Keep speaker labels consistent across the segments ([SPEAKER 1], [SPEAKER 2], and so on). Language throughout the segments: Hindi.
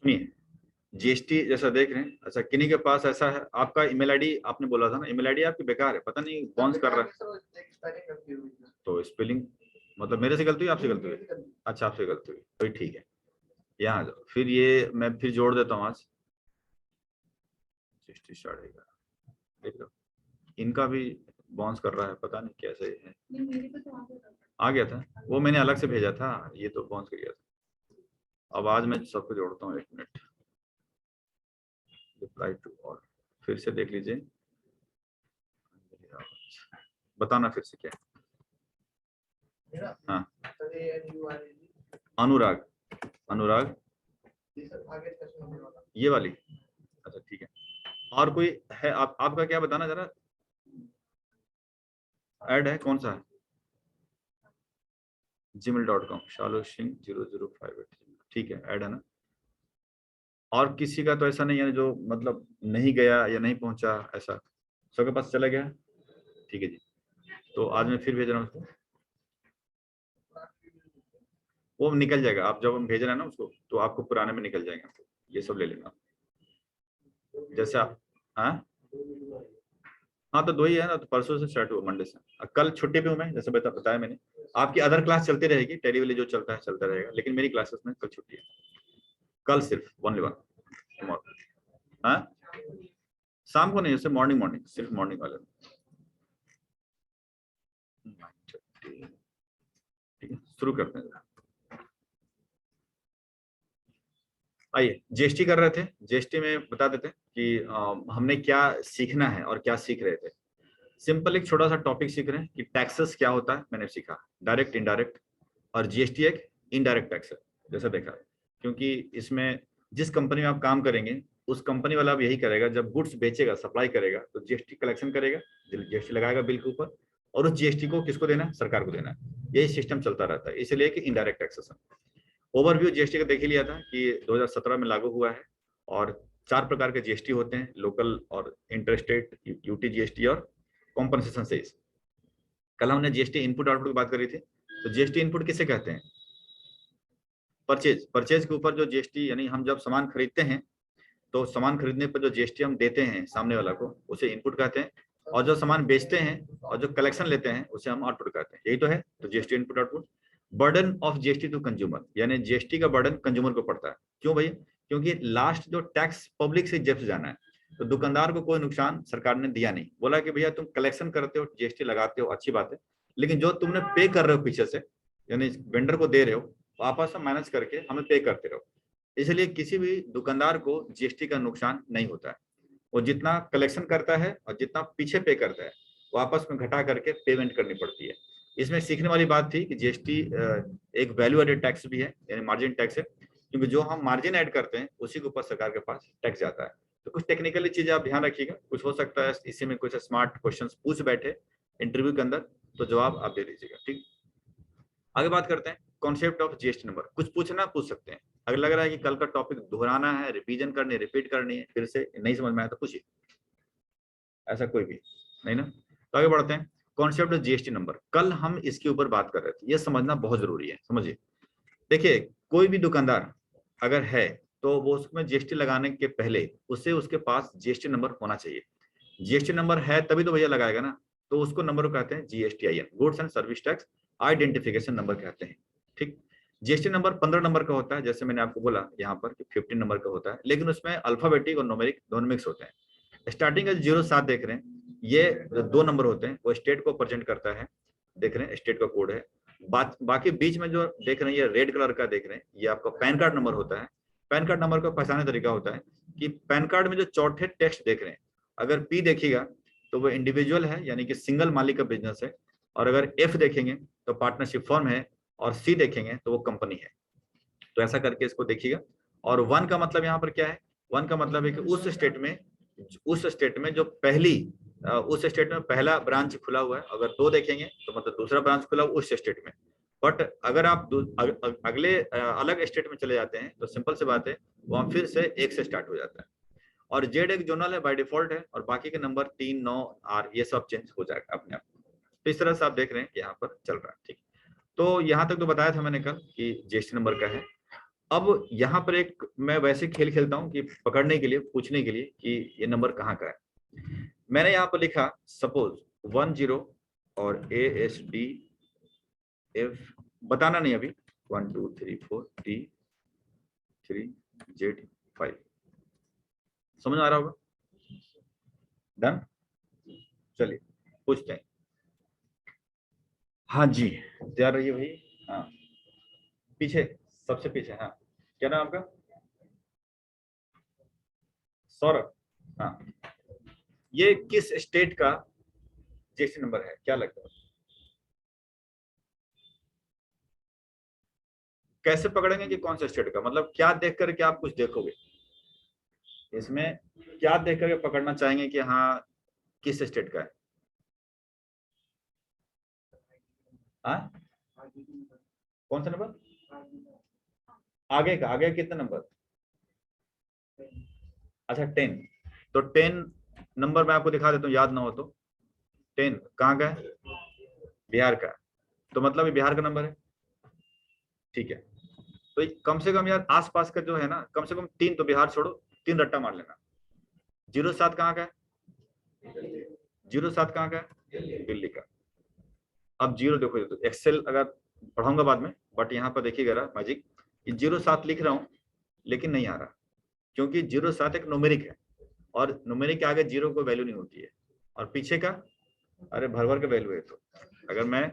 [SPEAKER 1] सुनिए, जीएसटी जैसा देख रहे हैं, अच्छा किन्हीं के पास ऐसा है, आपका ईमेल आईडी आपने बोला था ना, ईमेल आईडी आपकी बेकार है, पता नहीं कौन कर रहा है। तो स्पेलिंग मतलब मेरे से गलती हुई, आपसे गलती हुई? अच्छा, आपसे गलती हुई, तो ठीक है। यहाँ आ जाओ, फिर ये मैं फिर जोड़ देता हूँ आज। जीएसटी स्टार्ट देख लो, इनका भी बाउंस कर रहा है, पता नहीं कैसे है। आ गया था, वो मैंने अलग से भेजा था, ये तो बाउंस कर गया था। अब आज मैं सबको जोड़ता हूँ, 1 मिनट। रिप्लाई टू ऑल, फिर से देख लीजिए, बताना फिर से क्या है। हाँ, अनुराग, अनुराग ये वाली, अच्छा ठीक है। और कोई है आपका क्या बताना जरा, ऐड है कौन सा है? gmail.com, शालू सिंह 0058, ठीक है, ऐड है ना। और किसी का तो ऐसा नहीं है जो मतलब नहीं गया या नहीं पहुंचा, ऐसा सबके पास चला गया? ठीक है जी, तो आज मैं फिर भेज रहा हूँ उसको, वो निकल जाएगा। आप जब हम भेज रहे हैं ना उसको, तो आपको पुराने में निकल जाएंगे, ये सब ले लेना जैसे आप। हाँ हाँ, तो दो ही है ना, तो परसों से स्टार्ट हुआ, मंडे से। कल छुट्टी पे हूँ मैं, जैसे बताया मैंने। आपकी अदर क्लास चलती रहेगी, टेली वाली जो चलता है चलता रहेगा, लेकिन मेरी क्लासेस में कल छुट्टी है। कल सिर्फ ओनली वन। हाँ, शाम को नहीं, सिर्फ मॉर्निंग, मॉर्निंग सिर्फ मॉर्निंग वाले। ठीक है, शुरू करते हैं। आइए, जीएसटी कर रहे थे, जीएसटी में बता देते हैं कि हमने क्या सीखना है और क्या सीख रहे थे। सिंपल एक छोटा सा टॉपिक सीख रहे हैं कि टैक्सेस क्या होता है, मैंने सीखा डायरेक्ट, इनडायरेक्ट, और जीएसटी एक इनडायरेक्ट टैक्स है जैसा देखा। क्योंकि इसमें जिस कंपनी में आप काम करेंगे, उस कंपनी वाला अब यही करेगा, जब गुड्स बेचेगा, सप्लाई करेगा, तो जीएसटी कलेक्शन करेगा, जीएसटी लगाएगा बिल के ऊपर, और उस जीएसटी को किसको देना है? सरकार को देना है। यही सिस्टम चलता रहता है, इसलिए कि इनडायरेक्ट टैक्सेस। ओवरव्यू जीएसटी का देख ही लिया था कि 2017 में लागू हुआ है, और 4 प्रकार के जीएसटी होते हैं, लोकल और इंटरस्टेट, यूटी जीएसटी और कॉम्पनसेशन सेस। कल हमने जीएसटी इनपुट आउटपुट की बात करी थी, तो जीएसटी इनपुट किसे कहते हैं? परचेज, परचेज के ऊपर जो जीएसटी, यानी हम जब सामान खरीदते हैं, तो सामान खरीदने पर जो जीएसटी हम देते हैं सामने वाला को, उसे इनपुट कहते हैं। और जो सामान बेचते हैं और जो कलेक्शन लेते हैं, उसे हम आउटपुट कहते हैं। यही तो है, तो GST input output. Burden of GST to consumer, यानी जीएसटी का बर्डन कंज्यूमर को पड़ता है। क्यों भैया? क्योंकि लास्ट जो टैक्स पब्लिक से जेब से जाना है, तो दुकानदार को कोई नुकसान सरकार ने दिया नहीं। बोला कि भैया तुम कलेक्शन करते हो, जीएसटी लगाते हो, अच्छी बात है, लेकिन जो तुमने पे कर रहे हो पीछे से, यानी वेंडर को दे रहे हो, वापस से मैनेज करके हमें पे करते रहो। इसलिए किसी भी दुकानदार को जीएसटी का नुकसान नहीं होता है। वो जितना कलेक्शन करता है और जितना पीछे पे करता है, वापस में घटा करके पेमेंट करनी पड़ती है। इसमें सीखने वाली बात थी कि जीएसटी एक वैल्यू एडेड टैक्स भी है, यानी मार्जिन टैक्स है, क्योंकि जो हम मार्जिन ऐड करते हैं उसी के ऊपर सरकार के पास टैक्स जाता है। तो कुछ टेक्निकली चीजें आप ध्यान रखिएगा, कुछ हो सकता है इसी में कुछ स्मार्ट क्वेश्चन पूछ बैठे इंटरव्यू के अंदर, तो जवाब आप दे दीजिएगा। ठीक, आगे बात करते हैं कॉन्सेप्ट ऑफ जीएसटी नंबर। कुछ पूछना पूछ सकते हैं, अगर लग रहा है कि कल का टॉपिक दोहराना है, रिवीजन करनी है, रिपीट करनी है, फिर से नहीं समझ में आया तो पूछिए, ऐसा कोई भी नहीं ना। तो आगे बढ़ते हैं, कॉन्सेप्ट ऑफ जीएसटी नंबर। कल हम इसके ऊपर बात कर रहे थे, ये समझना बहुत जरूरी है, समझिए। देखिए, कोई भी दुकानदार अगर है, तो वो उसमें जीएसटी लगाने के पहले उसे उसके पास जीएसटी नंबर होना चाहिए। जीएसटी नंबर है तभी तो भैया लगाएगा ना, तो उसको नंबर को कहते हैं GSTIN, goods and service tax identification number कहते हैं। ठीक, जीएसटी नंबर 15 नंबर का होता है, जैसे मैंने आपको बोला यहाँ पर कि 15 नंबर का होता है, लेकिन उसमें अल्फाबेटिक और न्यूमेरिक दोनों मिक्स होते हैं। स्टार्टिंग का 07 देख रहे हैं, ये जो 2 नंबर होते हैं वो स्टेट को प्रेजेंट करता है, देख रहे हैं, स्टेट का कोड है। बाकी बीच में जो देख रहे हैं ये रेड कलर का देख रहे हैं, ये आपका पैन कार्ड नंबर होता है। पैन कार्ड नंबर का पहचानने तरीका होता है कि पैन कार्ड में जो चौथे टेक्स्ट देख रहे हैं, अगर पी देखिएगा तो वो इंडिविजुअल है, यानी कि सिंगल मालिक का बिजनेस है, और अगर एफ देखेंगे तो पार्टनरशिप फर्म है, और सी देखेंगे तो वो कंपनी है। तो ऐसा करके इसको देखिएगा। और 1 का मतलब यहाँ पर क्या है? 1 का मतलब है कि उस स्टेट में जो पहली उस स्टेट में पहला ब्रांच खुला हुआ है। अगर 2 देखेंगे तो मतलब दूसरा ब्रांच खुला हुआ उस स्टेट में। बट अगर आप अगले अलग स्टेट में चले जाते हैं, तो सिंपल सी बात है, वहां फिर से 1 से स्टार्ट हो जाता है। और जेड एक जोनल है बाय डिफॉल्ट है, और बाकी के नंबर 3, 9, आर ये सब चेंज हो जाएगा अपने आप। तो इस तरह से आप देख रहे हैं यहाँ पर चल रहा है। ठीक, तो यहाँ तक तो बताया था मैंने कल कि जीएसटी नंबर का है। अब यहाँ पर एक मैं वैसे खेल खेलता हूँ कि पकड़ने के लिए, पूछने के लिए कि ये नंबर कहाँ का है। मैंने यहाँ पर लिखा सपोज 10 और ASDF, बताना नहीं अभी, 1 2 3 4 T3Z5, समझ आ रहा होगा? डन, चलिए पूछते हैं। हाँ जी, तैयार रहिए भाई। हाँ, पीछे, सबसे पीछे। हाँ, क्या नाम आपका? सौरभ। हाँ, ये किस स्टेट का जीएसटी नंबर है, क्या लगता है? कैसे पकड़ेंगे कि कौन सा स्टेट का, मतलब क्या देख करके आप कुछ देखोगे इसमें, क्या देख करके पकड़ना चाहेंगे कि हाँ किस स्टेट का है? हाँ, कौन सा नंबर? आगे का, आगे कितना नंबर? अच्छा 10, तो 10 नंबर मैं आपको दिखा देता हूँ, याद ना हो तो। 10 कहाँ का है? बिहार का, तो मतलब ये बिहार का नंबर है, ठीक है। तो कम से कम यार आसपास का जो है ना, कम से कम 3 तो, बिहार छोड़ो, 3 रट्टा मार लेना। 07 कहाँ का है? 07 कहाँ का है? दिल्ली का। अब जीरो देखो, तो एक्सेल अगर पढ़ाऊंगा बाद में, बट यहाँ पर देखिएगा मैजिक, ये 07 लिख रहा हूँ लेकिन नहीं आ रहा, क्योंकि 07 एक न्यूमेरिक है, और न्यूमेरिक के आगे जीरो को वैल्यू नहीं होती है, और पीछे का अरे भर भर का वैल्यू है। तो अगर मैं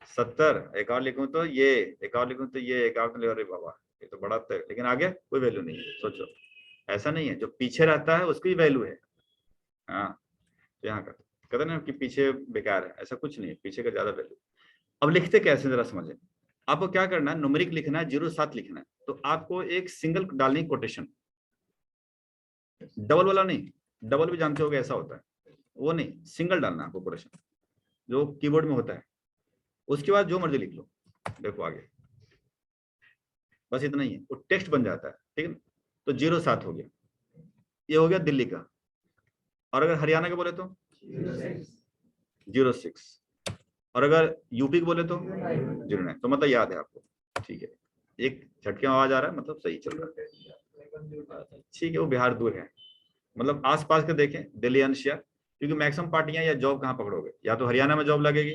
[SPEAKER 1] 70 एक और लिखूं तो ये, एक और लिखूं तो ये, एक और तो अरे बाबा ये तो बड़ा तय, लेकिन आगे कोई वैल्यू नहीं है। सोचो, ऐसा नहीं है, जो पीछे रहता है उसकी वैल्यू है। हाँ, तो यहाँ का कहते ना कि पीछे बेकार है, ऐसा कुछ नहीं है, पीछे का ज्यादा वैल्यू। अब लिखते कैसे जरा समझे। आपको क्या करना है, न्यूमेरिक लिखना है, 07 लिखना है, तो आपको एक सिंगल डालनी कोटेशन, डबल वाला नहीं। डबल भी जानते होगे ऐसा होता है, वो नहीं, सिंगल डालना आपको कोटेशन, जो कीबोर्ड में होता है। उसके बाद जो मर्जी लिख लो, देखो आगे, बस इतना ही है, वो टेक्स्ट बन जाता है, ठीक है। तो 07 हो गया, ये हो गया दिल्ली का। और अगर हरियाणा का बोले तो 06, और अगर यूपी का बोले तो 09, तो मतलब याद है आपको, ठीक है। एक झटके में आवाज आ रहा है, मतलब सही चल रहा है, ठीक है। वो बिहार दूर है, मतलब आसपास के देखें, दिल्ली एनसीआर, क्योंकि मैक्सिमम पार्टियां या जॉब कहाँ पकड़ोगे, या तो हरियाणा में जॉब लगेगी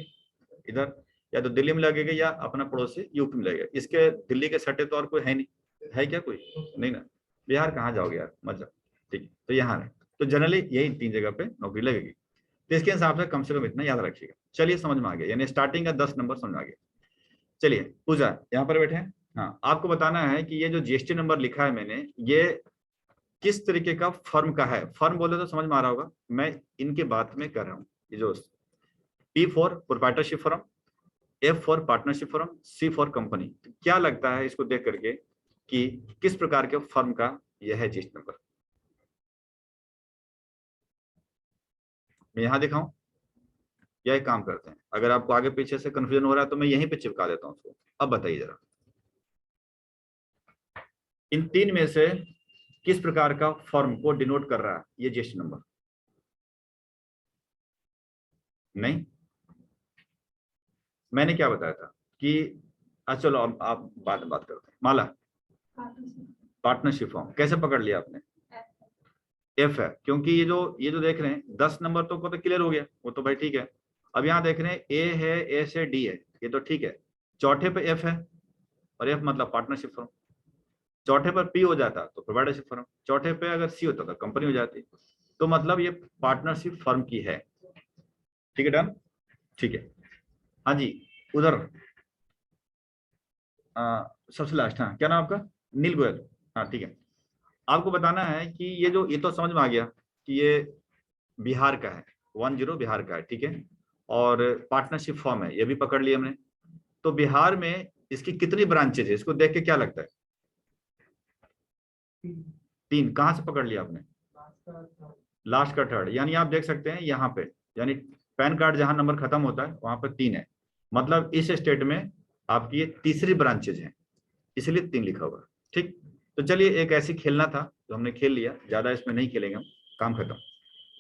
[SPEAKER 1] इधर, या तो दिल्ली में लगेगी, या अपना पड़ोसी यूपी में लगेगा। इसके दिल्ली के सटे तो और कोई है नहीं, है क्या कोई? नहीं ना, बिहार कहाँ जाओगे यार, मत जाओ, ठीक है। तो यहाँ है, तो जनरली यही 3 जगह पे नौकरी लगेगी, तो इसके हिसाब से कम इतना याद रखिएगा। चलिए समझ में आ गया, यानी स्टार्टिंग का 10 नंबर समझ में आ गया। चलिए पूजा यहाँ पर बैठे हैं। हाँ, आपको बताना है कि ये जो जीएसटी नंबर लिखा है मैंने, ये किस तरीके का फर्म का है। फर्म बोले तो समझ में आ रहा होगा, मैं इनके बात में कर रहा हूँ। ये जो P for proprietorship firm, F for partnership firm, C for company, क्या लगता है इसको देख करके कि किस प्रकार के फर्म का यह है जीएसटी नंबर? मैं यहां दिखाऊं, या एक काम करते हैं, अगर आपको आगे पीछे से कंफ्यूजन हो रहा है तो मैं यहीं पे चिपका देता हूं उसको। अब बताइए जरा, इन 3 में से किस प्रकार का फर्म को डिनोट कर रहा है ये जीएसटी नंबर? नहीं, मैंने क्या बताया था कि चलो आप बाद में बात करते हैं। माला, पार्टनरशिप फर्म कैसे पकड़ लिया आपने? एफ है, क्योंकि ये जो देख रहे हैं 10 नंबर तो क्लियर हो गया, वो तो भाई ठीक है। अब यहाँ देख रहे हैं ए है, ए से डी है, ये तो ठीक है। चौथे पे एफ है, और एफ मतलब पार्टनरशिप फर्म। चौथे पर पी हो जाता तो प्रोवाइडरशिप फर्म, चौथे पे अगर सी होता तो कंपनी हो जाती। तो मतलब ये पार्टनरशिप फर्म की है, ठीक है। डन, ठीक है। हाँ जी, उधर सबसे लास्ट, हाँ क्या नाम आपका? नील गोयल। हाँ ठीक है, आपको बताना है कि ये तो समझ में आ गया कि ये बिहार का है, 10 बिहार का है, ठीक है। और पार्टनरशिप फॉर्म है, ये भी पकड़ लिया हमने। तो बिहार में इसकी कितनी ब्रांचेज है, इसको देख के क्या लगता है? 3, कहाँ से पकड़ लिया आपने? लास्ट का थर्ड, यानी आप देख सकते हैं यहाँ पे, यानी पैन कार्ड जहां नंबर खत्म होता है वहां पर 3 है, मतलब इस स्टेट में आपकी ये तीसरी ब्रांचेज है, इसलिए 3 लिखा होगा, ठीक। तो चलिए, एक ऐसी खेलना था जो हमने खेल लिया, ज्यादा इसमें नहीं खेलेंगे हम, काम खत्म।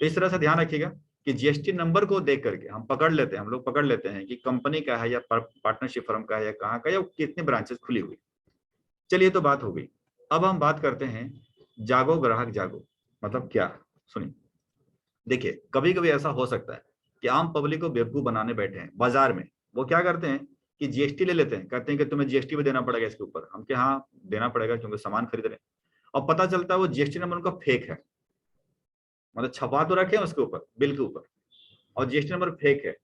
[SPEAKER 1] तो इस तरह से ध्यान रखिएगा कि जीएसटी नंबर को देख करके हम पकड़ लेते हैं, हम लोग पकड़ लेते हैं कि कंपनी का है, या पार्टनरशिप फर्म का है, या कहाँ का, या कितनी ब्रांचेस खुली हुई। चलिए तो बात हो गई। अब हम बात करते हैं जागो ग्राहक जागो, मतलब क्या। सुनिए, देखिए कभी कभी ऐसा हो सकता है कि आम पब्लिक को बेवकूफ बनाने बैठे हैं बाजार में। वो क्या करते हैं कि जीएसटी ले लेते हैं, कहते हैं कि तुम्हें जीएसटी भी देना पड़ेगा इसके ऊपर। हम क्या, हाँ देना पड़ेगा क्योंकि सामान खरीद रहे हैं। और पता चलता है वो जीएसटी नंबर उनका फेक है, मतलब छपा तो रखे हैं उसके ऊपर, बिल के ऊपर, और जीएसटी नंबर फेक है।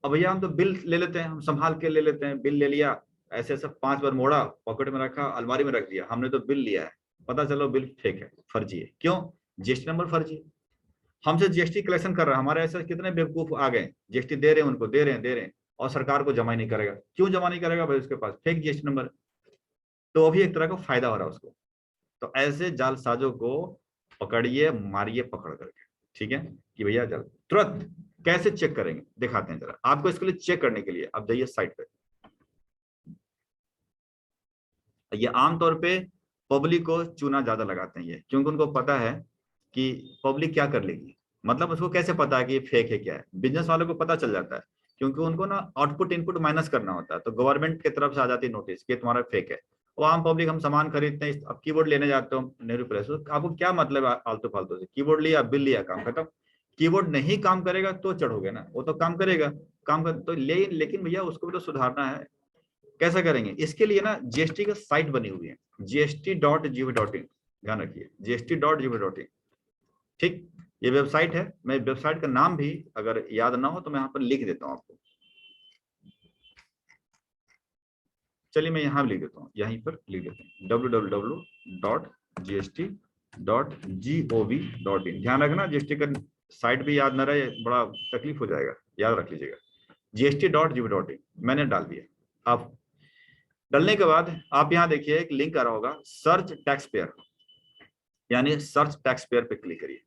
[SPEAKER 1] अब भैया हम तो बिल ले लेते हैं, हम संभाल के ले लेते हैं, बिल ले लिया, ऐसे ऐसे 5 बार मोड़ा, पॉकेट में रखा, अलमारी में रख दिया, हमने तो बिल लिया है। पता चलो बिल फेक है, फर्जी है। क्यों? जीएसटी नंबर फर्जी है। हमसे जीएसटी कलेक्शन कर रहा है, हमारे ऐसे कितने बेवकूफ आ गए, जीएसटी दे रहे हैं उनको, दे रहे हैं और सरकार को जमा ही नहीं करेगा। क्यों जमा नहीं करेगा? भाई उसके पास फेक जीएसटी नंबर। तो अभी एक तरह का फायदा हो रहा है उसको। तो ऐसे जालसाजों को पकड़िए, मारिए पकड़ करके, ठीक है, कि भैया जल तुरंत। कैसे चेक करेंगे दिखाते हैं जरा आपको। इसके लिए चेक करने के लिए आप जाइए साइट पे। ये आमतौर पे पब्लिक को चूना ज्यादा लगाते हैं ये, क्योंकि उनको पता है कि पब्लिक क्या कर लेगी। मतलब उसको कैसे पता है कि ये फेक है क्या है? बिजनेस वालों को पता चल जाता है, क्योंकि उनको ना आउटपुट इनपुट माइनस करना होता है। तो गवर्नमेंट की तरफ से आ जाती है नोटिस कि तुम्हारा फेक है। वो आम पब्लिक, हम सामान खरीदते हैं, अब कीबोर्ड लेने जाते हो नेहरू प्रेस, तो आपको क्या मतलब है आलतू फालतू से? कीबोर्ड लिया, बिल लिया, काम खत्म। कीबोर्ड नहीं काम करेगा तो चढ़ोगे ना, वो तो काम करेगा। काम कर तो लेकिन भैया उसको भी तो सुधारना है। कैसा करेंगे? इसके लिए ना जीएसटी का साइट बनी हुई है, gst.gov.in। ध्यान रखिए, gst.gov.in। ठीक, ये वेबसाइट है। मैं वेबसाइट का नाम भी अगर याद ना हो तो मैं यहाँ पर लिख देता हूँ आपको। चलिए मैं यहाँ लिख देता हूँ, यहीं पर लिख देते हैं www.gst.gov.in। ध्यान रखना जीएसटी का साइट भी याद ना रहे, बड़ा तकलीफ हो जाएगा, याद रख लीजिएगा। gst.gov.in मैंने डाल दिया। अब डालने के बाद आप यहाँ देखिए एक लिंक आ रहा होगा, सर्च टैक्स पेयर, यानी सर्च टैक्स पेयर पे क्लिक करिए।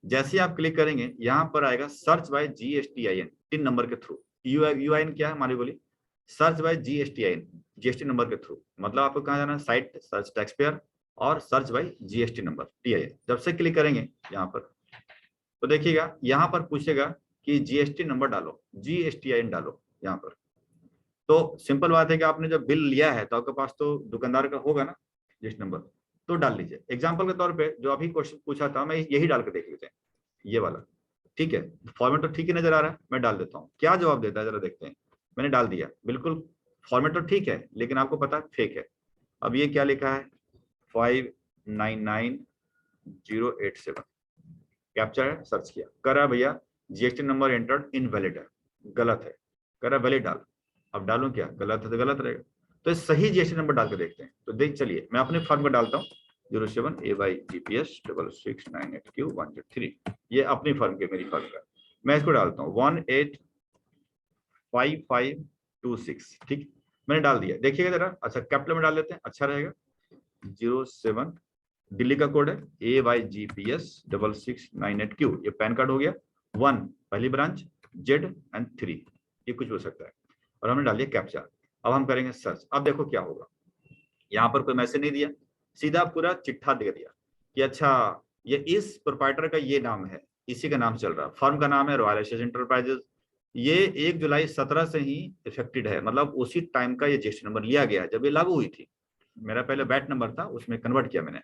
[SPEAKER 1] जैसे आप क्लिक करेंगे यहाँ पर आएगा सर्च बाय GSTIN, 3 नंबर के थ्रू। यूआईएन क्या है हमारी बोली? Search by GSTIN, GST number के थ्रू। मतलब आपको कहाँ जाना है? साइट सर्च टैक्स पेयर और search by GST number TIN। जब से क्लिक करेंगे यहाँ पर तो देखिएगा यहाँ पर पूछेगा कि जीएसटी नंबर डालो, GSTIN डालो यहाँ पर। तो सिंपल बात है कि आपने जब बिल लिया है तो आपके पास तो दुकानदार का होगा ना जीएसटी नंबर, तो डाल लीजिए। एग्जाम्पल के तौर पे जो अभी क्वेश्चन पूछा था, मैं यही डाल के देख लेते हैं, ये वाला। ठीक है, फॉर्मेट तो ठीक ही नजर आ रहा है, मैं डाल देता हूँ। क्या जवाब देता है जरा देखते हैं। मैंने डाल दिया, बिल्कुल फॉर्मेट तो ठीक है, लेकिन आपको पता है फेक है। अब ये क्या लिखा है? 599087 कैप्चर है, सर्च किया, करा भैया जीएसटी नंबर एंटर्ड इनवैलिड है, गलत है। करा वैलिड डाल। अब डालूं क्या? गलत है तो गलत रहेगा। तो सही जीएसटी नंबर डाल के देखते हैं। तो देख चलिए मैं अपने फॉर्म में डालता हूँ 07AYGPS6698Q103। ये अपनी फर्म के, मेरी फर्म का। मैं इसको डालता हूँ 185526। ठीक, मैंने डाल दिया, देखिएगा जरा। अच्छा कैपिटल में डाल देते हैं, अच्छा रहेगा। 07, दिल्ली का कोड है AYGPS6698Q, ये पैन कार्ड हो गया। 1 पहली ब्रांच, Z एंड 3, ये कुछ हो सकता है। और हमने डाल दिया कैप्चा। अब हम करेंगे सर्च। अब देखो क्या होगा, यहाँ पर कोई मैसेज नहीं दिया, सीधा पूरा चिट्ठा दे दिया कि अच्छा ये इस प्रोप्राइटर का ये नाम है, इसी का नाम चल रहा है, फर्म का नाम है रॉयल एशियन एंटरप्राइजेस। ये 1 जुलाई 17 से ही इफेक्टेड है, मतलब उसी टाइम का ये जीएसटी नंबर लिया गया है जब ये लागू हुई थी। मेरा पहले बैट नंबर था, उसमें कन्वर्ट किया मैंने।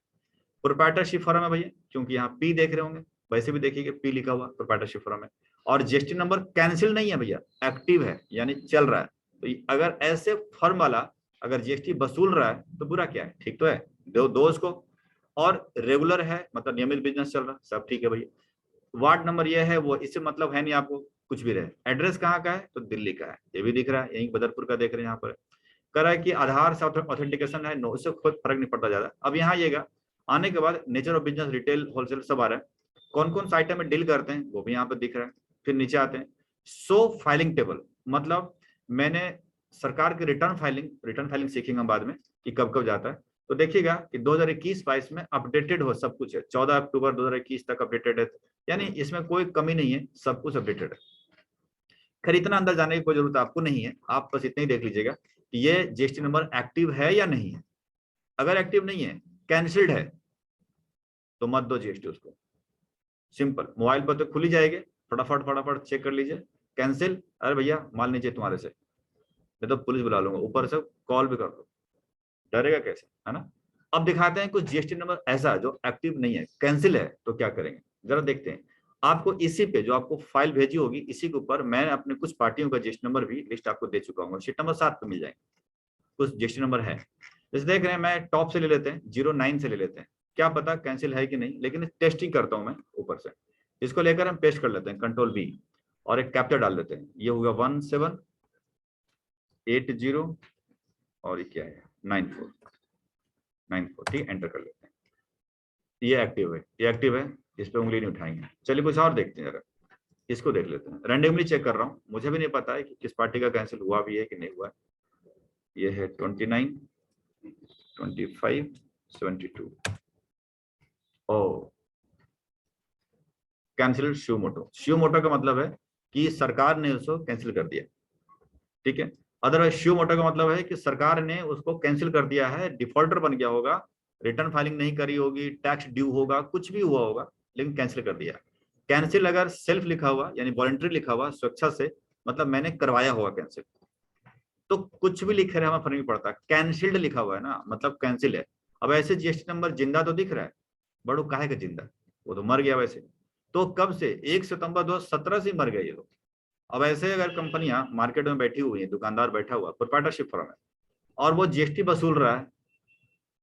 [SPEAKER 1] प्रोप्राइटरशिप फर्म है भैया, क्योंकि यहाँ पी देख रहे होंगे, वैसे भी देखिए पी लिखा हुआ प्रोप्राइटरशिप फर्म है। और जीएसटी नंबर कैंसिल नहीं है भैया, एक्टिव है, यानी चल रहा है। तो अगर ऐसे फर्म वाला अगर जीएसटी वसूल रहा है तो बुरा क्या है? ठीक तो है, दो उसको। और रेगुलर है, मतलब नियमित बिजनेस चल रहा है, सब ठीक है भैया। वार्ड नंबर ये है वो, इससे मतलब है नहीं आपको कुछ भी रहे। एड्रेस कहाँ का है? तो दिल्ली का है, ये भी दिख रहा है, यही बदरपुर का देख रहे हैं यहाँ पर। कह रहा है कि आधार से ऑथेंटिकेशन है, नो, उससे खुद फर्क नहीं पड़ता ज्यादा। अब यहाँ आइएगा, आने के बाद nature of business, retail, wholesale सब आ रहा है। कौन कौन सा आइटम में डील करते हैं वो भी यहाँ पर दिख रहा है। फिर नीचे आते हैं, सो फाइलिंग टेबल, मतलब मैंने सरकार की रिटर्न फाइलिंग सीखेंगे बाद में कि कब कब जाता है। तो देखिएगा कि 2021-22 में अपडेटेड हो, सब कुछ है। 14 अक्टूबर 2021 तक अपडेटेड है, यानी इसमें कोई कमी नहीं है, सब कुछ अपडेटेड है। खैर इतना अंदर जाने की कोई जरूरत आपको नहीं है, आप बस इतना ही देख लीजिएगा कि ये जीएसटी नंबर एक्टिव है या नहीं है। अगर एक्टिव नहीं है, कैंसिल्ड है, तो मत दो जीएसटी उसको। सिंपल, मोबाइल पर तो खुल ही जाएंगे, फटाफट फटाफट चेक कर लीजिए। कैंसिल, अरे भैया माल नीचे तुम्हारे से, मैं तो पुलिस बुला लूंगा, ऊपर से कॉल भी कर दो, डरेगा कैसे, है ना। अब दिखाते हैं कुछ जीएसटी नंबर ऐसा जो एक्टिव नहीं है, कैंसिल है, तो क्या करेंगे जरा देखते हैं। आपको इसी पे जो आपको फाइल भेजी होगी इसी के ऊपर मैं अपने कुछ पार्टियों का जीएसटी नंबर भी लिस्ट आपको दे चुका हूँ, शीट नंबर 7 पे मिल जाएंगे, कुछ जीएसटी नंबर है। जैसे देख रहे हैं, मैं टॉप से ले लेते हैं, 09 से ले लेते हैं, क्या पता कैंसिल है कि नहीं, लेकिन टेस्टिंग करता हूं मैं ऊपर से। इसको लेकर हम पेस्ट कर लेते हैं, कंट्रोल V और एक कैप्चा डाल देते हैं, ये होगा 1780 और ये क्या है 94, ठीक, एंटर कर लेते हैं। ये एक्टिव है, ये एक्टिव है, इस पर उंगली नहीं उठाएंगे। चलिए कुछ और देखते हैं जरा, इसको देख लेते हैं। रैंडमली चेक कर रहा हूँ, मुझे भी नहीं पता है कि किस पार्टी का कैंसिल हुआ भी है कि नहीं हुआ है। ये है 29, 25, 72। ओ, कैंसिल शिवमोटो। शिवमोटो का मतलब है कि सरकार ने उसको कैंसिल कर दिया, ठीक है। अदरवाइज शिवमोटो का मतलब है कि सरकार ने उसको कैंसिल कर दिया है, डिफॉल्टर बन गया होगा, रिटर्न फाइलिंग नहीं करी होगी, टैक्स ड्यू होगा, कुछ भी हुआ होगा, लेकिन कैंसिल कर दिया। कैंसिल अगर सेल्फ लिखा हुआ यानी वॉलंटरी लिखा हुआ स्वेच्छा से, मतलब मैंने करवाया होगा कैंसिल, तो कुछ भी लिखे रहे हमें फर्क नहीं पड़ता। कैंसिल्ड लिखा हुआ है ना, मतलब कैंसिल है। अब ऐसे जीएसटी नंबर जिंदा तो दिख रहा है, बड़ो काहे का जिंदा, वो तो मर गया वैसे। तो कब से, 1 सितंबर 2017 से मर गए ये लोग। अब ऐसे अगर कंपनियां मार्केट में बैठी हुई है, दुकानदार बैठा हुआ प्रोप्राइटरशिप फर्म है, और वो जीएसटी वसूल रहा है,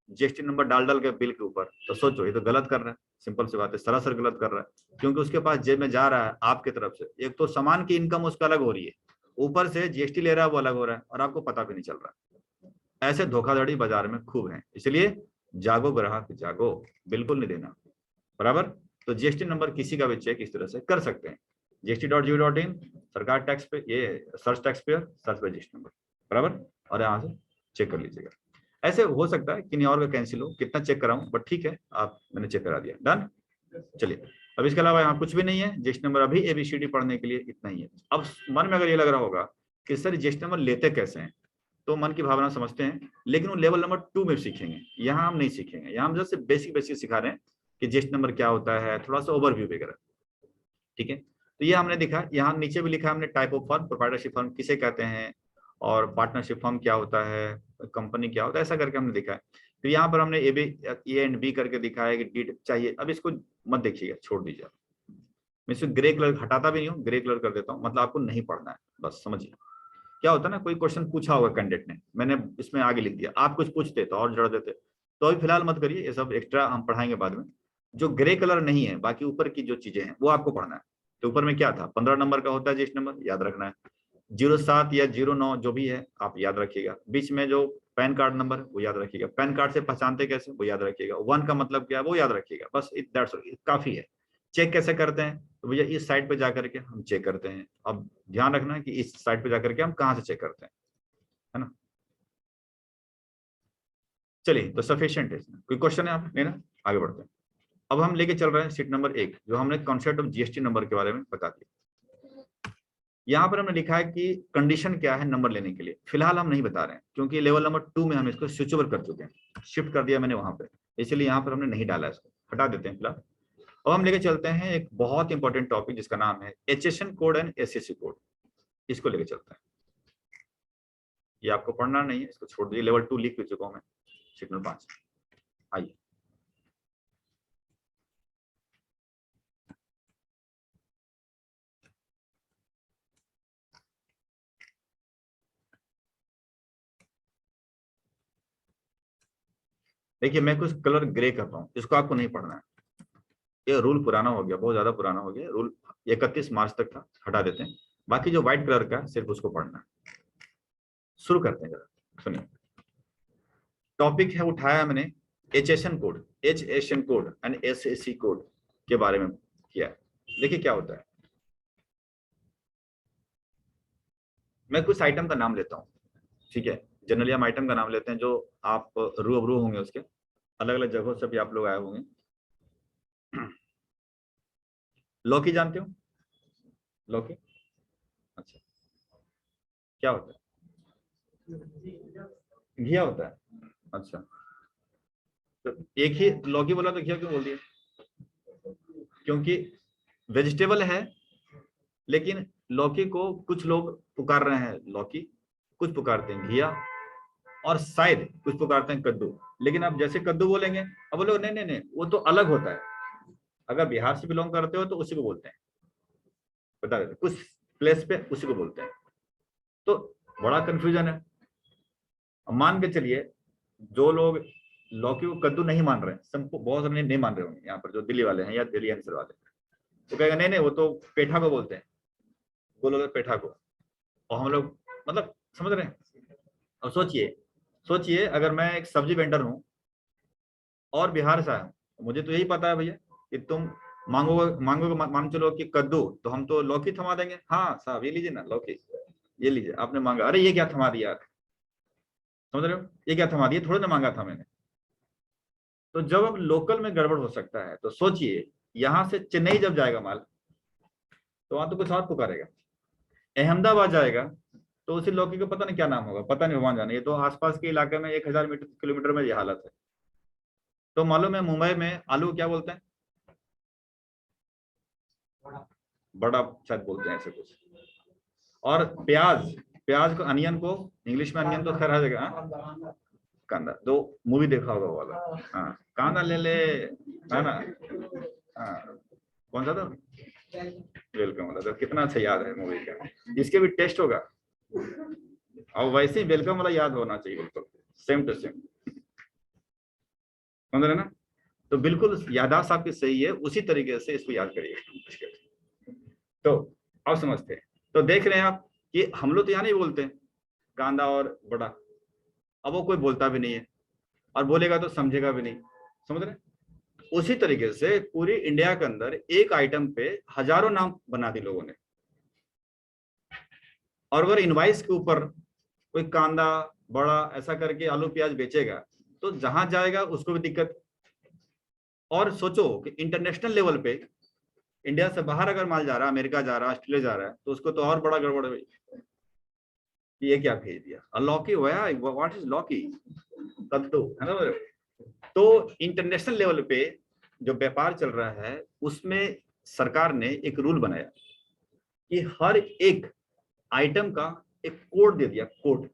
[SPEAKER 1] जीएसटी नंबर डाल डाल के बिल के ऊपर, तो सोचो ये तो गलत कर रहा है, सिंपल सी बात है, सरासर गलत कर रहा है। क्योंकि उसके पास जेब में जा रहा है आपकी तरफ से, एक तो सामान की इनकम उसका अलग हो रही है, ऊपर से जीएसटी ले रहा है वो अलग हो रहा है, और आपको पता भी नहीं चल रहा। ऐसे धोखाधड़ी बाजार में खूब है, इसलिए जागो ग्राहक जागो, बिल्कुल नहीं देना, बराबर। तो जीएसटी नंबर किसी का भी चेक इस तरह से कर सकते हैं, gst.gov.in, सरकार टैक्स पे, ये सर्च टैक्स पेयर, सर्च पे जीएसटी नंबर, बराबर, और यहाँ से चेक कर लीजिएगा। ऐसे हो सकता है कि और का कैंसिल हो, कितना चेक कराऊं, बट ठीक है, आप मैंने चेक करा दिया, डन। चलिए, अब इसके अलावा यहाँ कुछ भी नहीं है, जीएसटी नंबर अभी एबीसीडी पढ़ने के लिए इतना ही है। अब मन में अगर ये लग रहा होगा कि सर जीएसटी नंबर लेते कैसे हैं, तो मन की भावना समझते हैं, लेकिन वो लेवल नंबर 2 में सीखेंगे, यहाँ हम नहीं सीखेंगे। यहाँ हम जैसे बेसिक बेसिक सिखा रहे हैं कि जीएसटी नंबर क्या होता है, थोड़ा सा ओवरव्यू वगैरह, ठीक है। तो ये हमने दिखा, यहाँ नीचे भी लिखा हमने type of firm, proprietorship firm किसे कहते हैं, और पार्टनरशिप फर्म क्या होता है, कंपनी क्या होता है, ऐसा करके हमने दिखा है। फिर यहाँ पर हमने ए एंड बी करके दिखा है कि डीड चाहिए। अब इसको मत देखिएगा, छोड़ दीजिए, मैं इसको ग्रे कलर हटाता भी नहीं हूँ, ग्रे कलर कर देता हूँ, मतलब आपको नहीं पढ़ना है, बस समझिए। क्या होता है ना, कोई क्वेश्चन पूछा होगा कैंडिडेट ने, मैंने इसमें आगे लिख दिया, आप कुछ पूछते तो और जोड़ देते, तो अभी फिलहाल मत करिए, ये सब एक्स्ट्रा हम पढ़ाएंगे बाद में। जो ग्रे कलर नहीं है, बाकी ऊपर की जो चीजें हैं वो आपको पढ़ना है। तो ऊपर में क्या था, 15 नंबर का होता है जीएसटी नंबर, याद रखना है। 07 या 09 जो भी है आप याद रखिएगा। बीच में जो पैन कार्ड नंबर वो याद रखिएगा, पैन कार्ड से पहचानते कैसे वो याद रखिएगा, 1 का मतलब क्या है वो याद रखिएगा, बस दैट्स काफी है। चेक कैसे करते हैं, तो भैया इस साइट पे जाकर के हम चेक करते हैं। अब ध्यान रखना है कि इस साइट पे जाकर के हम कहाँ से चेक करते हैं, है ना। चलिए, तो सफिशिएंट है, कोई क्वेश्चन है आप मेरा, आगे बढ़ते हैं। अब हम लेके चल रहे हैं सीट नंबर 1, जो हमने कॉन्सेप्ट ऑफ जीएसटी नंबर के बारे में बता दिया। यहाँ पर हमने लिखा है कि कंडीशन क्या है नंबर लेने के लिए, फिलहाल हम नहीं बता रहे हैं, क्योंकि लेवल नंबर 2 में हम इसको स्विच ओवर कर चुके हैं, शिफ्ट कर दिया मैंने वहां पे, इसलिए यहाँ पर हमने नहीं डाला, इसको हटा देते हैं फिलहाल। अब हम लेके चलते हैं एक बहुत इंपॉर्टेंट टॉपिक जिसका नाम है HSN code and SSC code, इसको लेके चलते हैं। ये आपको पढ़ना नहीं है, इसको छोड़ दीजिए, लेवल 2 लिख भी चुका हूँ मैं, सीट नंबर 5। आइए, देखिए मैं कुछ कलर ग्रे कर रहा हूँ, इसको आपको नहीं पढ़ना है, ये रूल पुराना हो गया, बहुत ज्यादा पुराना हो गया रूल, 31 मार्च तक था, हटा देते हैं। बाकी जो व्हाइट कलर का सिर्फ उसको पढ़ना है। शुरू करते हैं जरा, सुनिए। टॉपिक है उठाया मैंने HSN code, HSN code and SSC code के बारे में किया है। देखिए क्या होता है, मैं कुछ आइटम का नाम लेता हूँ, ठीक है। जनरली हम आइटम का नाम लेते हैं जो आप रूबरू होंगे, उसके अलग अलग जगहों से भी आप लोग आए होंगे। लौकी जानते हो, लौकी, अच्छा, क्या होता है, घिया होता है, अच्छा। तो एक ही लौकी बोला तो घिया क्यों बोल दिया, क्योंकि वेजिटेबल है, लेकिन लौकी को कुछ लोग पुकार रहे हैं लौकी, कुछ पुकारते हैं घिया, और शायद कुछ पुकारते हैं कद्दू। लेकिन अब जैसे कद्दू बोलेंगे, अब बोलो नहीं नहीं नहीं वो तो अलग होता है, अगर बिहार से बिलोंग करते हो तो उसी को बोलते हैं, बता देते कुछ प्लेस पे उसी को बोलते हैं। तो बड़ा कंफ्यूजन है। अब मान के चलिए जो लोग लौकी को कद्दू नहीं मान रहे, सबको बहुत सारे नहीं मान रहे होंगे यहाँ पर, जो दिल्ली वाले हैं या दिल्ली आंसर वाले, तो कहेगा नहीं नहीं वो तो पेठा को बोलते हैं, बोलोगे पेठा को। और हम लोग मतलब समझ रहे हैं। अब सोचिए सोचिए अगर मैं एक सब्जी वेंडर हूँ और बिहार से आया हूँ, मुझे तो यही पता है भैया कि तुम मांगोगे मान चलो कि कद्दू, तो हम तो लौकी थमा देंगे, हाँ साहब ये लीजिए ना लौकी, ये लीजिए आपने मांगा, अरे ये क्या थमा दिया यार, समझ रहे हो, ये क्या थमा दिया, थोड़ा ना मांगा था मैंने। तो जब अब लोकल में गड़बड़ हो सकता है, तो सोचिए यहां से चेन्नई जब जाएगा माल, तो वहां तो कुछ और पुकारेगा। अहमदाबाद जाएगा तो उसी लौकी का पता नहीं क्या नाम होगा, पता नहीं भगवान जाने, ये तो आसपास के इलाके में 1000 मीटर किलोमीटर में ये हालत है। तो मालूम है मुंबई में आलू को क्या बोलते हैं, बड़ा शायद बोलते हैं ऐसे कुछ। और प्याज, प्याज को अनियन को इंग्लिश में अनियन तो खैर हर जगह, कांदा, दो मूवी देखा होगा वो वाला, हाँ कांदा ले ले, है ना, हाँ कौन सा था, वेलकम वाला, तो कितना अच्छा याद है मूवी का, इसके भी टेस्ट होगा। और वैसे ही वेलकम वाला याद होना चाहिए बिल्कुल सेम टू सेम, समझ रहे ना। तो बिल्कुल याददाश्त आपकी सही है, उसी तरीके से इसको याद करिए। तो अब समझते हैं। तो देख रहे हैं आप कि हम लोग तो यहाँ नहीं बोलते कांदा और बड़ा, अब वो कोई बोलता भी नहीं है, और बोलेगा तो समझेगा भी नहीं, समझ रहे। उसी तरीके से पूरी इंडिया के अंदर एक आइटम पे हजारों नाम बना दिए लोगों ने, और अगर इनवाइस के ऊपर कोई कांदा बड़ा ऐसा करके आलू प्याज बेचेगा, तो जहां जाएगा उसको भी दिक्कत। और सोचो कि इंटरनेशनल लेवल पे इंडिया से बाहर अगर माल जा रहा है, अमेरिका जा रहा है, ऑस्ट्रेलिया जा रहा है, तो उसको तो और बड़ा गड़बड़ है, ये क्या भेज दिया, और लौकी हुआ, व्हाट इज लौकी, कद्दू, है ना। तो इंटरनेशनल लेवल पे जो व्यापार चल रहा है उसमें सरकार ने एक रूल बनाया कि हर एक आइटम का एक कोड दे दिया, कोड।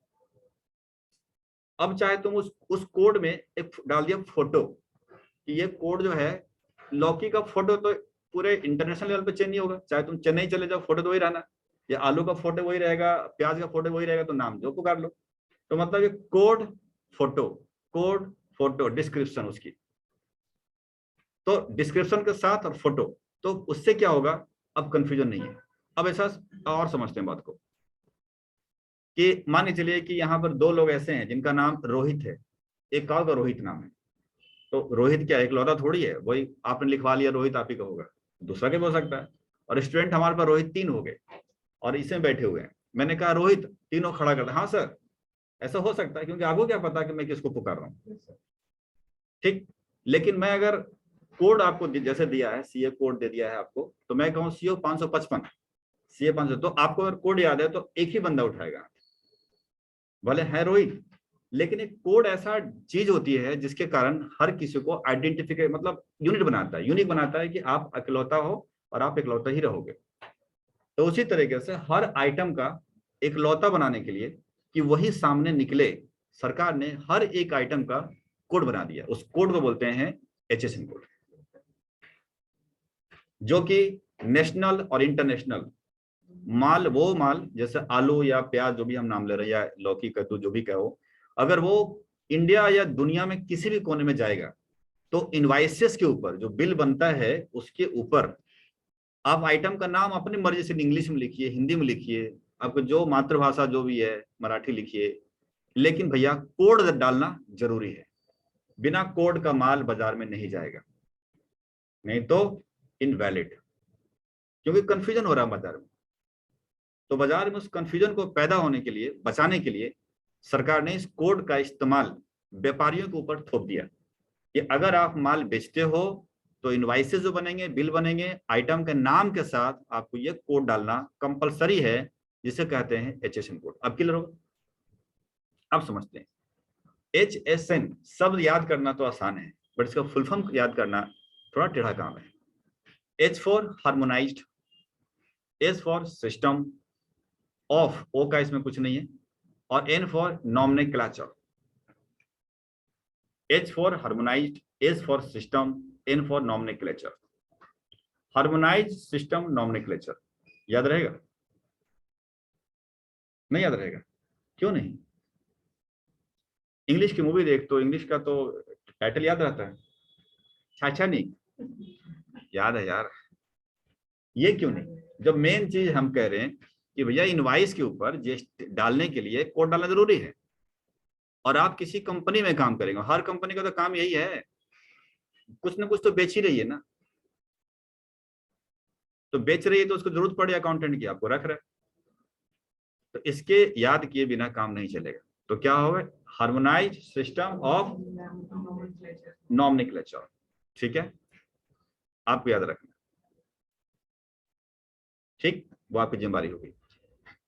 [SPEAKER 1] अब चाहे तुम उस कोड में एक डाल दिया फोटो, कि ये कोड जो है लौकी का फोटो, तो पूरे इंटरनेशनल लेवल पे चेंज नहीं होगा, चाहे तुम चेन्नई चले जाओ फोटो तो वही रहना, या आलू का फोटो वही रहेगा, प्याज का फोटो वही रहेगा, तो नाम जो पुकार लो। तो मतलब ये code photo, code photo description उसकी, तो डिस्क्रिप्शन के साथ और फोटो, तो उससे क्या होगा, अब कंफ्यूजन नहीं है। अब ऐसा और समझते हैं बात को, कि मान के चलिए कि यहाँ पर दो लोग ऐसे हैं जिनका नाम रोहित है, एक का रोहित नाम है, तो रोहित क्या एक लौता थोड़ी है, वही आपने लिखवा लिया रोहित आप ही का होगा, दूसरा क्या हो सकता है। और स्टूडेंट हमारे पास रोहित 3 हो गए और इसमें बैठे हुए हैं, मैंने कहा रोहित, तीनों खड़ा कर, हाँ सर ऐसा हो सकता है, क्योंकि आपको क्या पता कि मैं किसको पुकार रहा हूँ, ठीक। लेकिन मैं अगर कोड आपको जैसे दिया है, सीए कोड दे दिया है आपको, तो मैं कहूँ सीओ 555, सीए 500, तो आपको अगर कोड याद है तो एक ही बंदा उठाएगा, भले है रोहित, लेकिन एक कोड ऐसा चीज होती है जिसके कारण हर किसी को आइडेंटिफिकेट, मतलब यूनिट बनाता है, यूनिक बनाता है कि आप अकेलौता हो और आप इकलौता ही रहोगे। तो उसी तरीके से हर आइटम का इकलौता बनाने के लिए कि वही सामने निकले, सरकार ने हर एक आइटम का कोड बना दिया, उस कोड को बोलते हैं एचएसएन कोड, जो कि नेशनल और इंटरनेशनल माल, वो माल जैसे आलू या प्याज जो भी हम नाम ले रहे हैं, या लौकी कद्दू जो भी कहो, अगर वो इंडिया या दुनिया में किसी भी कोने में जाएगा, तो इनवाइसेस के ऊपर जो बिल बनता है उसके ऊपर आप आइटम का नाम अपनी मर्जी से इंग्लिश में लिखिए, हिंदी में लिखिए, आपको जो मातृभाषा जो भी है मराठी लिखिए, लेकिन भैया कोड डालना जरूरी है, बिना कोड का माल बाजार में नहीं जाएगा, नहीं तो इनवैलिड, क्योंकि कंफ्यूजन हो रहा है बाजार में। तो बाजार में उस कंफ्यूजन को पैदा होने के लिए, बचाने के लिए सरकार ने इस कोड का इस्तेमाल व्यापारियों के ऊपर थोप दिया कि अगर आप माल बेचते हो तो इनवाइसेस जो बनेंगे, बिल बनेंगे, आइटम के नाम के साथ आपको ये कोड डालना कंपलसरी है, जिसे कहते हैं एचएसएन कोड। अब क्लियर होगा, अब समझते हैं। एचएसएन शब्द याद करना तो आसान है, बट इसका फुल फॉर्म याद करना थोड़ा टेढ़ा काम है। H for harmonised, S for system, of, O का इसमें कुछ नहीं है, और N for nomenclature, H for harmonized, S for system, N for nomenclature. Harmonise system nomenclature याद रहेगा? नहीं याद रहेगा? क्यों नहीं? इंग्लिश की मूवी देख तो इंग्लिश का तो टाइटल याद रहता है। अच्छा नहीं याद है यार, ये क्यों नहीं? जब मेन चीज हम कह रहे हैं कि भैया इनवाइस के ऊपर जीएसटी डालने के लिए कोड डालना जरूरी है, और आप किसी कंपनी में काम करेंगे, हर कंपनी का तो काम यही है, कुछ ना कुछ तो बेच ही रही है ना, तो बेच रही है तो उसको जरूरत पड़े अकाउंटेंट की, आपको रख रहा है, तो इसके याद किए बिना काम नहीं चलेगा। तो क्या होगा? Harmonise system of nomenclature. ठीक है, आपको याद रखना। ठीक, वो आपकी जिम्मेदारी होगी।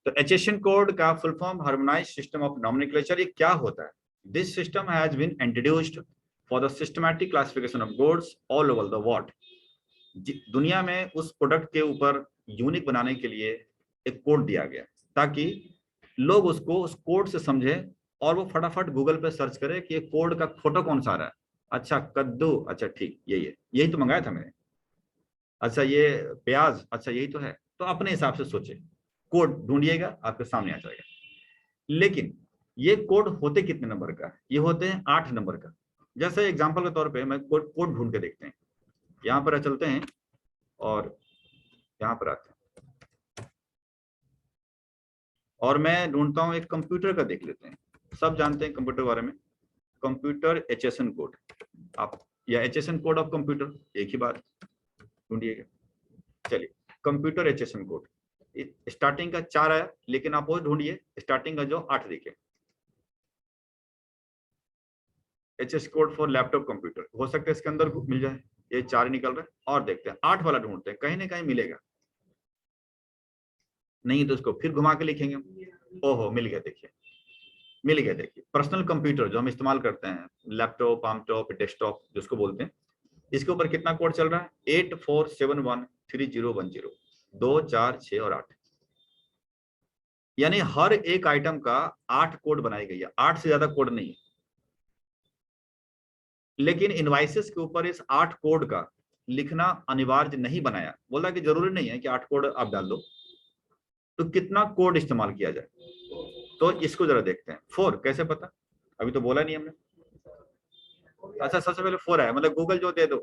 [SPEAKER 1] तो एचएसएन कोड का full form harmonise system of nomenclature. ये क्या होता है? This system has been introduced for the systematic classification of goods all over the world. दुनिया में उस प्रोडक्ट के ऊपर यूनिक बनाने के लिए एक कोड दिया गया, ताकि लोग उसको उस कोड से समझे और वो फटाफट गूगल पे सर्च करे कि ये कोड का फोटो कौन सा आ रहा है। अच्छा कद्दू, अच्छा ठीक यही है, यही तो मंगाया था मैंने। अच्छा ये प्याज, अच्छा यही तो है। तो अपने हिसाब से सोचे, कोड ढूंढिएगा आपके सामने आ जाएगा। लेकिन ये कोड होते कितने नंबर का? ये होते हैं 8 नंबर का। जैसे एग्जांपल के तौर पे मैं कोड ढूंढ के देखते हैं, यहाँ पर चलते हैं और यहाँ पर आते हैं और मैं ढूंढता हूँ एक कंप्यूटर का, देख लेते हैं। सब जानते हैं कंप्यूटर के बारे में, कंप्यूटर एचएसएन कोड, आप या एचएसएन कोड ऑफ कंप्यूटर एक ही बात, ढूंढिएगा। चलिए कंप्यूटर एचएसएन कोड, स्टार्टिंग का 4 आया, लेकिन आप वो ढूंढिए स्टार्टिंग का जो 8 देखे। HS code for laptop computer, हो सकता है इसके अंदर मिल जाए, ये 4 निकल रहा है। और देखते हैं 8 वाला ढूंढते हैं, कहीं ना कहीं मिलेगा, नहीं तो इसको फिर घुमा के लिखेंगे। ओहो मिल गया, देखिए मिल गया। देखिए पर्सनल कंप्यूटर जो हम इस्तेमाल करते हैं, लैपटॉप, आमटॉप, डेस्कटॉप जिसको बोलते हैं, इसके ऊपर कितना कोड चल रहा है? 84713010, 2, 4, 6 और 8। यानी हर एक आइटम का 8 कोड बनाई गई है, 8 से ज्यादा कोड नहीं है। लेकिन इनवाइसेस के ऊपर इस 8 कोड का लिखना अनिवार्य नहीं बनाया, बोला कि जरूरी नहीं है कि 8 कोड आप डाल दो। तो कितना कोड इस्तेमाल किया जाए, तो इसको जरा देखते हैं। 4 कैसे पता? अभी तो बोला नहीं हमने। अच्छा सबसे पहले 4 है, मतलब गूगल जो दे दो,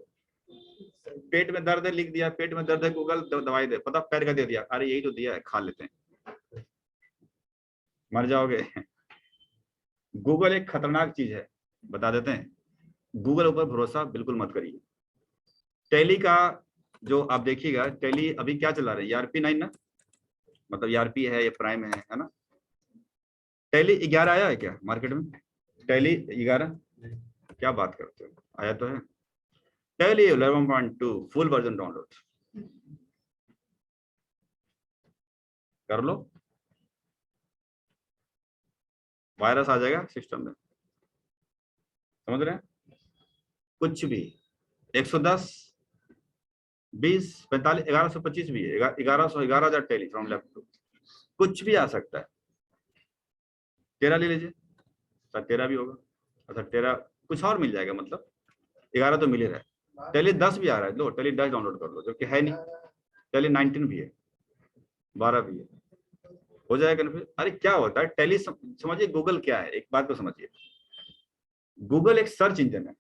[SPEAKER 1] पेट में दर्द है लिख दिया, पेट में दर्द है गूगल दवाई दे, पता पैर का दे दिया, अरे यही तो दिया है, खा लेते हैं, मर जाओगे। गूगल एक खतरनाक चीज है, बता देते हैं। गूगल ऊपर भरोसा बिल्कुल मत करिए। टैली का जो आप देखिएगा, टैली अभी क्या चला रहे हैं? ईआरपी 9 ना, मतलब ईआरपी है, ये प्राइम है ना। टैली 11 आया है क्या मार्केट में? टैली 11, क्या बात करते हो, आया तो है। टैली 11.2 फुल वर्जन डाउनलोड कर लो, वायरस आ जाएगा सिस्टम में, समझ रहे हैं? कुछ भी 110, 20, 45, 1125 भी है, 1111 टैली फ्रॉम लैपटॉप, कुछ भी आ सकता है। 13 ले लीजिए, अच्छा 13 भी होगा, अच्छा 13 कुछ और मिल जाएगा, मतलब 11 तो मिल ही रहा है। टैली 10 भी आ रहा है, लो टैली 10 डाउनलोड कर लो, जो कि है नहीं। टैली 19 भी है, 12 भी है, हो जाएगा ना फिर। अरे क्या होता है टैली, समझिए गूगल क्या है, एक बात को समझिए। गूगल एक सर्च इंजन है।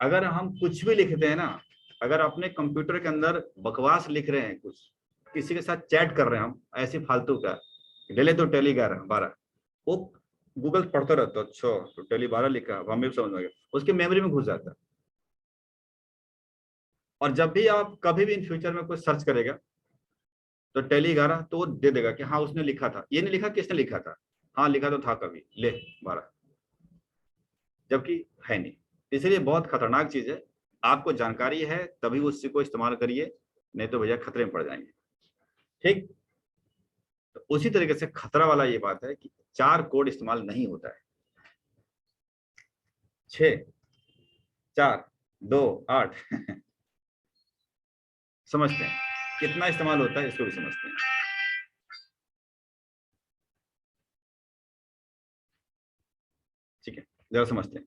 [SPEAKER 1] अगर हम कुछ भी लिखते हैं ना, अगर अपने कंप्यूटर के अंदर बकवास लिख रहे हैं, कुछ किसी के साथ चैट कर रहे हैं हम ऐसी फालतू का, डेले तो टैली 11 12, वो गूगल पढ़ता रहता है, अच्छा तो टैली 12 लिखा, हमें भी समझ में आ गया, उसकी मेमोरी में घुस जाता है। और जब भी आप कभी भी इन फ्यूचर में कोई सर्च करेगा तो टैली 11 तो वो दे देगा कि हाँ उसने लिखा था, ये नहीं लिखा किसने लिखा था, हाँ लिखा तो था कभी, ले 12, जबकि है नहीं। इसलिए बहुत खतरनाक चीज है, आपको जानकारी है तभी उसी को इस्तेमाल करिए, नहीं तो भैया खतरे में पड़ जाएंगे। ठीक, तो उसी तरीके से खतरा वाला ये बात है कि 4 कोड इस्तेमाल नहीं होता है। 6, 4, 2, 8 समझते हैं कितना इस्तेमाल होता है, इसको भी समझते हैं। ठीक है, जरा समझते हैं।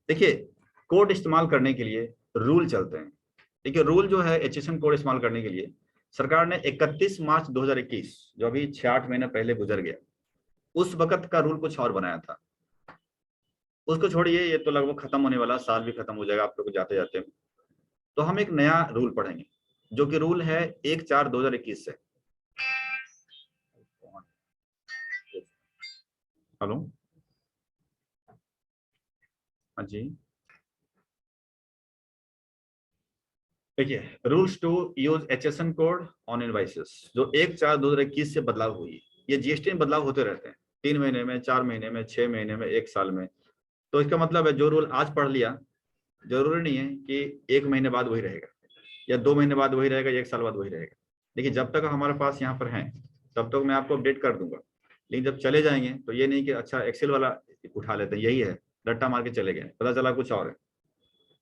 [SPEAKER 1] देखिए कोड इस्तेमाल करने के लिए रूल चलते हैं। देखिए रूल जो है HSN कोड इस्तेमाल करने के लिए सरकार ने 31 मार्च 2021 जो अभी 6-8 महीने पहले गुजर गया, उस वक्त का रूल कुछ और बनाया था। उसको छोड़िए, ये तो लगभग खत्म होने वाला, साल भी खत्म हो जाएगा आप लोग जाते जाते। तो हम एक नया रूल पढ़ेंगे जो कि रूल है 1/4/2021 से। हेलो, हाँ जी। देखिए rules to use HSN code on invoices जो 1/4/2021 से बदलाव हुई। ये जीएसटी में बदलाव होते रहते हैं, 3 महीने में, 4 महीने में, 6 महीने में, 1 साल में। तो इसका मतलब है जो रूल आज पढ़ लिया जरूरी नहीं है कि 1 महीने बाद वही रहेगा, या 2 महीने बाद वही रहेगा, या 1 साल बाद वही रहेगा। देखिए जब तक हमारे पास यहाँ पर है तब तक मैं आपको अपडेट कर दूंगा, लेकिन जब चले जाएंगे तो ये नहीं कि अच्छा एक्सेल वाला उठा लेते हैं, यही है, रट्टा मार के चले गए, पता चला कुछ और है।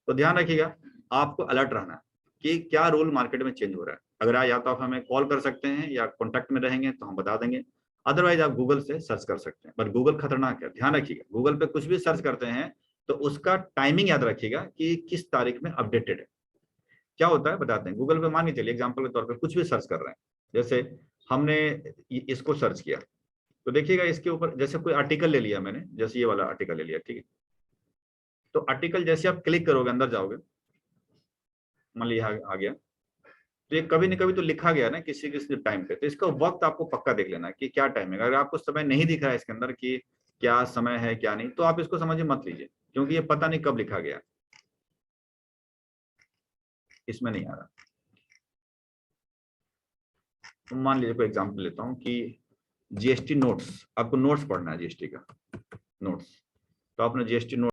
[SPEAKER 1] तो ध्यान रखिएगा, आपको अलर्ट रहना है कि क्या रूल मार्केट में चेंज हो रहा है। अगर या तो आप हमें कॉल कर सकते हैं या कॉन्टैक्ट में रहेंगे तो हम बता देंगे, अदरवाइज आप गूगल से सर्च कर सकते हैं। पर गूगल खतरनाक है, ध्यान रखिएगा, गूगल पे कुछ भी सर्च करते हैं तो उसका टाइमिंग याद रखिएगा कि किस तारीख में अपडेटेड है। क्या होता है बताते हैं, गूगल पे मान के चलिए एग्जाम्पल के तौर पर कुछ भी सर्च कर रहे हैं, जैसे हमने इसको सर्च किया, तो देखिएगा इसके ऊपर जैसे कोई आर्टिकल ले लिया मैंने, जैसे ये वाला आर्टिकल ले लिया, ठीक है। तो आर्टिकल जैसे आप क्लिक करोगे, अंदर जाओगे, मान लिया आ गया, तो ये कभी न कभी तो लिखा गया ना किसी किसी टाइम पे, तो इसका वक्त आपको पक्का देख लेना कि क्या टाइम है। अगर आपको समय नहीं दिख रहा है इसके अंदर कि क्या समय है क्या नहीं, तो आप इसको समझिए मत लीजिए, क्योंकि ये पता नहीं कब लिखा गया, इसमें नहीं आ रहा। तो मान लीजिए कोई एग्जांपल लेता हूँ कि जीएसटी नोट्स, आपको नोट्स पढ़ना है जीएसटी का नोट्स, तो आपने जीएसटी नोट